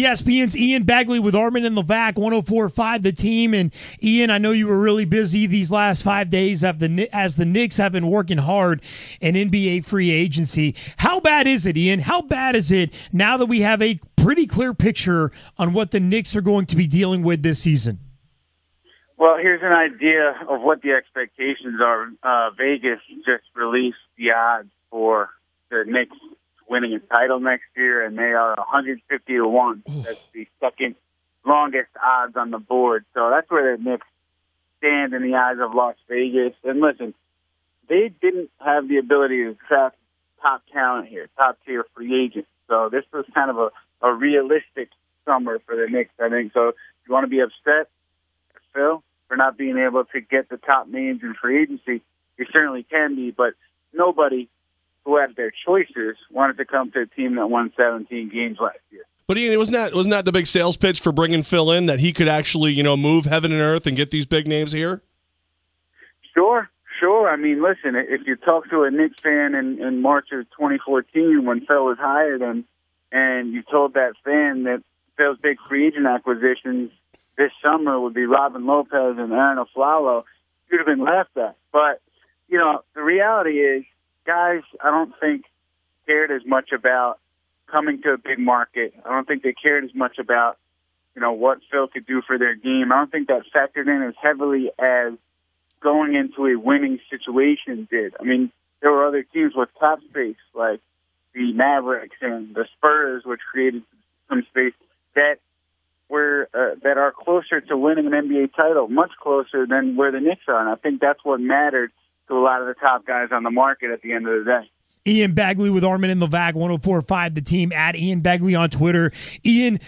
ESPN's Ian Begley with Armen and Levack, 104.5 The Team. And Ian, I know you were really busy these last 5 days as the Knicks have been working hard in NBA free agency. How bad is it, Ian? How bad is it now that we have a pretty clear picture on what the Knicks are going to be dealing with this season? Well, here's an idea of what the expectations are. Vegas just released the odds for the Knicks winning a title next year, and they are 150 to 1. That's the second longest odds on the board. So that's where the Knicks stand in the eyes of Las Vegas. And listen, they didn't have the ability to draft top talent here, top-tier free agents. So this was kind of a realistic summer for the Knicks, I think. So if you want to be upset, Phil, for not being able to get the top names in free agency, you certainly can be, but nobody who had their choices wanted to come to a team that won 17 games last year. But Ian, wasn't that the big sales pitch for bringing Phil in, that he could actually, move heaven and earth and get these big names here? Sure. I mean, listen, if you talk to a Knicks fan in March of 2014 when Phil was hired and you told that fan that Phil's big free agent acquisitions this summer would be Robin Lopez and Aaron Aflalo, you'd have been laughed at. But, the reality is, guys, I don't think cared as much about coming to a big market. I don't think they cared as much about, what Phil could do for their game. I don't think that factored in as heavily as going into a winning situation did. I mean, there were other teams with top space, like the Mavericks and the Spurs, which created some space that are closer to winning an NBA title, much closer than where the Knicks are. And I think that's what mattered to a lot of the top guys on the market at the end of the day. Ian Begley with Armen and Levack, 104.5 The Team, at Ian Begley on Twitter. Ian,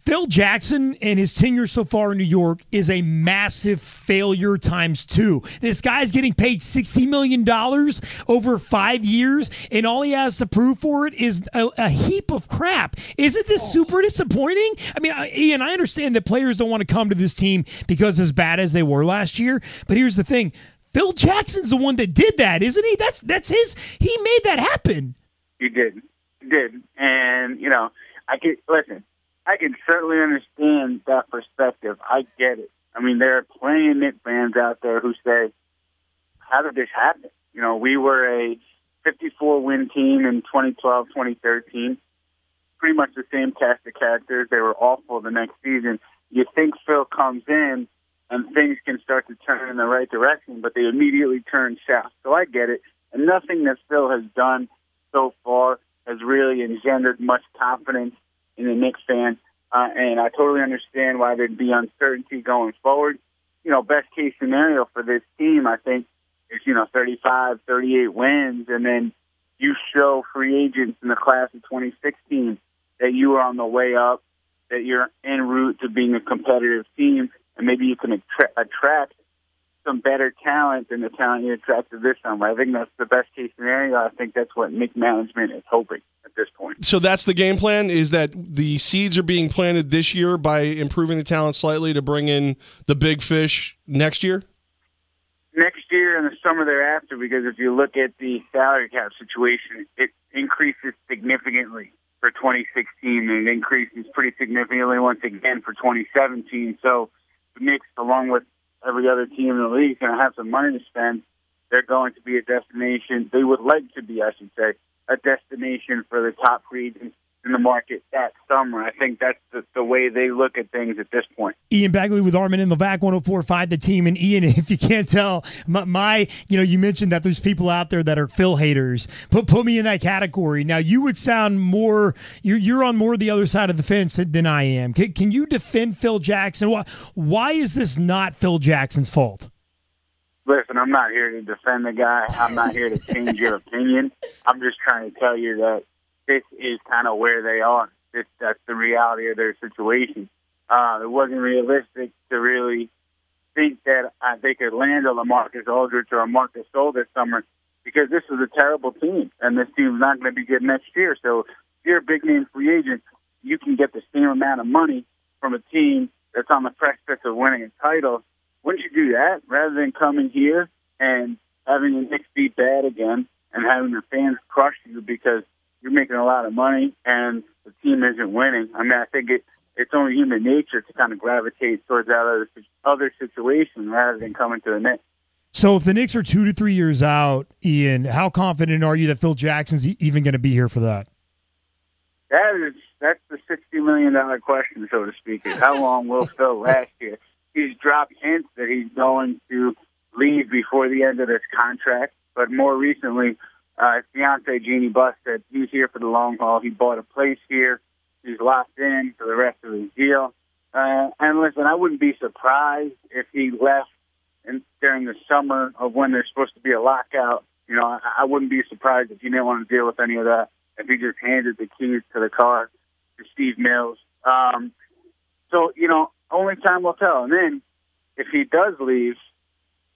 Phil Jackson and his tenure so far in New York is a massive failure times 2. This guy's getting paid $60 million over 5 years, and all he has to prove for it is a heap of crap. Isn't this super disappointing? I mean, Ian, I understand that players don't want to come to this team because as bad as they were last year, but here's the thing. Phil Jackson's the one that did that, isn't he? That's his. He made that happen. He did. And, I can certainly understand that perspective. I get it. I mean, there are plenty of Knicks fans out there who say, how did this happen? We were a 54-win team in 2012, 2013. Pretty much the same cast of characters. They were awful the next season. You think Phil comes in and things can start to turn in the right direction, but they immediately turn south. So I get it. And nothing that Phil has done so far has really engendered much confidence in the Knicks fan. And I totally understand why there'd be uncertainty going forward. Best case scenario for this team, I think, is, 35, 38 wins. And then you show free agents in the class of 2016 that you are on the way up, that you're en route to being a competitive team, and maybe you can attract some better talent than the talent you attracted this summer. I think that's the best case scenario. I think that's what Knicks management is hoping at this point. So that's the game plan, is that the seeds are being planted this year by improving the talent slightly to bring in the big fish next year? Next year and the summer thereafter, because if you look at the salary cap situation, it increases significantly for 2016, and it increases pretty significantly once again for 2017. So the Knicks, along with every other team in the league, is going to have some money to spend. They're going to be a destination. They would like to be, I should say, a destination for the top free agents in the market that summer. I think that's the way they look at things at this point. Ian Begley with Armen and Levack, 104.5 The Team. And Ian, if you can't tell, you mentioned that there's people out there that are Phil haters. Put me in that category. Now, you would sound more, you're on more the other side of the fence than I am. Can you defend Phil Jackson? Why is this not Phil Jackson's fault? Listen, I'm not here to defend the guy. I'm not here to change your opinion. I'm just trying to tell you that this is kind of where they are. That's the reality of their situation. It wasn't realistic to really think that they could land a LaMarcus Aldridge or a Marcus Gasol this summer, because this was a terrible team, and this team's not going to be good next year. So if you're a big-name free agent, you can get the same amount of money from a team that's on the precipice of winning a title. Wouldn't you do that rather than coming here and having the Knicks be bad again and having the fans crush you because you're making a lot of money and the team isn't winning. I mean, I think it's only human nature to kind of gravitate towards that other situation rather than coming to the Knicks. So if the Knicks are 2 to 3 years out, Ian, how confident are you that Phil Jackson's even going to be here for that? That's the $60 million question, so to speak, is how long will Phil last here? He's dropped hints that he's going to leave before the end of this contract, but more recently, his fiance, Jeannie Buss, said he's here for the long haul. He bought a place here. He's locked in for the rest of his deal. And listen, I wouldn't be surprised if he left during the summer of when there's supposed to be a lockout. You know, I wouldn't be surprised if he didn't want to deal with any of that, if he just handed the keys to the car to Steve Mills. So, you know, only time will tell. And then if he does leave,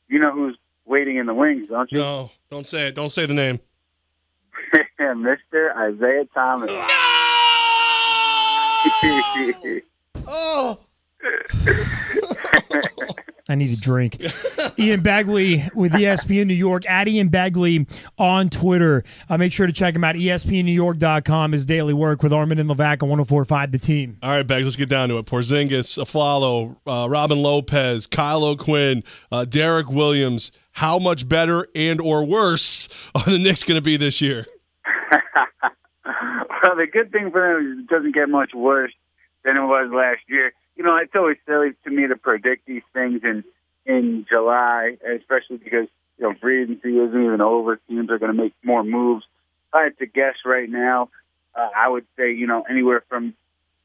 you know who's waiting in the wings, don't you? No, don't say it. Don't say the name. Mr. Isaiah Thomas. No! Oh! I need a drink. Ian Begley with ESPN New York, at Ian Begley on Twitter. Make sure to check him out. ESPNNewYork.com, his daily work with Armen and Levack on 104.5 The Team. All right, Beggs, let's get down to it. Porzingis, Aflalo, Robin Lopez, Kyle O'Quinn, Derek Williams. How much better and or worse are the Knicks going to be this year? Well, the good thing for them is it doesn't get much worse than it was last year. You know, it's always silly to me to predict these things in July, especially because, you know, free agency isn't even over. Teams are going to make more moves. If I had to guess right now, I would say, you know, anywhere from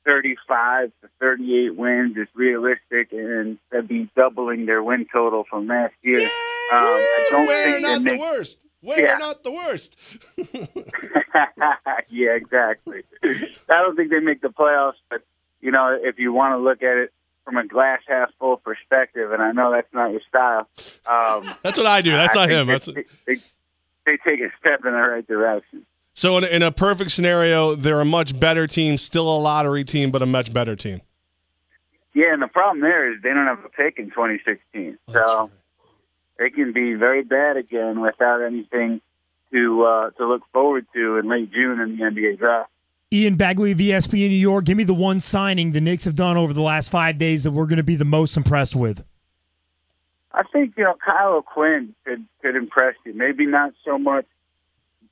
35 to 38 wins is realistic, and that'd be doubling their win total from last year. I don't think not the worst. We're not the worst. Yeah, exactly. I don't think they make the playoffs, but, you know, if you want to look at it from a glass half full perspective, and I know that's not your style. That's what I do. That's not him. They take a step in the right direction. So in a perfect scenario, they're a much better team, still a lottery team, but a much better team. Yeah, and the problem there is they don't have a pick in 2016. So they can be very bad again without anything to look forward to in late June in the NBA draft. Ian Begley of ESPN New York, give me the one signing the Knicks have done over the last 5 days that we're going to be the most impressed with. I think, you know, Kyle O'Quinn could impress you. Maybe not so much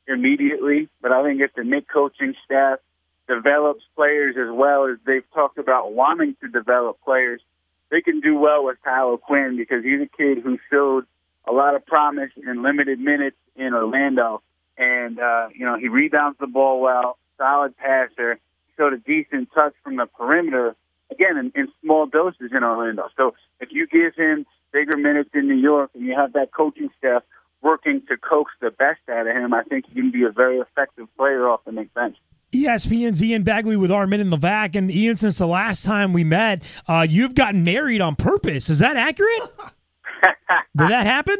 immediately, but I think if the Knicks coaching staff develops players as well as they've talked about wanting to develop players, they can do well with Kyle O'Quinn because he's a kid who showed a lot of promise in limited minutes in Orlando. And, you know, he rebounds the ball well. Solid passer, showed a decent touch from the perimeter, again, in small doses in Orlando. So if you give him bigger minutes in New York and you have that coaching staff working to coax the best out of him, I think he can be a very effective player off the Knicks bench. ESPN's Ian Begley with Armen and Levack. And Ian, since the last time we met, you've gotten married on purpose. Is that accurate? Did that happen?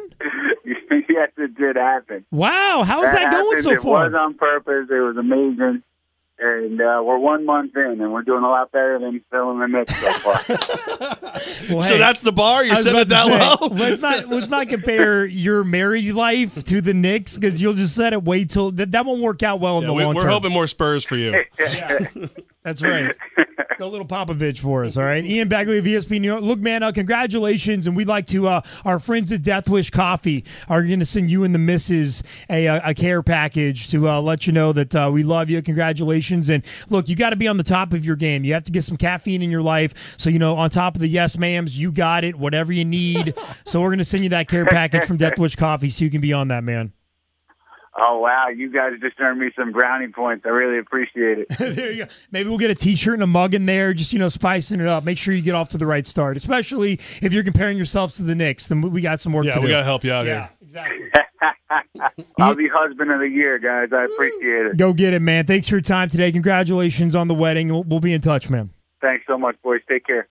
Yes, it did happen. Wow, how's that going so far? It was on purpose. It was amazing. And we're 1 month in, and we're doing a lot better than Phil in the Knicks so far. Well, so that's the bar? You set it that low? Let's not compare your married life to the Knicks because you'll just set it way till that won't work out well in the long term. We're hoping more Spurs for you. Yeah, that's right. Go a little Popovich for us, all right? Ian Begley of ESPN New York. Look, man, congratulations, and we'd like to, our friends at Death Wish Coffee are going to send you and the missus a care package to let you know that we love you. Congratulations. And look, you got to be on the top of your game. You have to get some caffeine in your life. So, you know, on top of the yes ma'ams, you got it, whatever you need. So we're going to send you that care package from Death Wish Coffee so you can be on that, man. Oh, wow. You guys just earned me some brownie points. I really appreciate it. There you go. Maybe we'll get a T-shirt and a mug in there, just, you know, spicing it up. Make sure you get off to the right start, especially if you're comparing yourselves to the Knicks. Then we got some work to do. Yeah, we got to help you out here. Yeah, exactly. I'll be husband of the year, guys. I appreciate it. Go get it, man. Thanks for your time today. Congratulations on the wedding. We'll be in touch, man. Thanks so much, boys. Take care.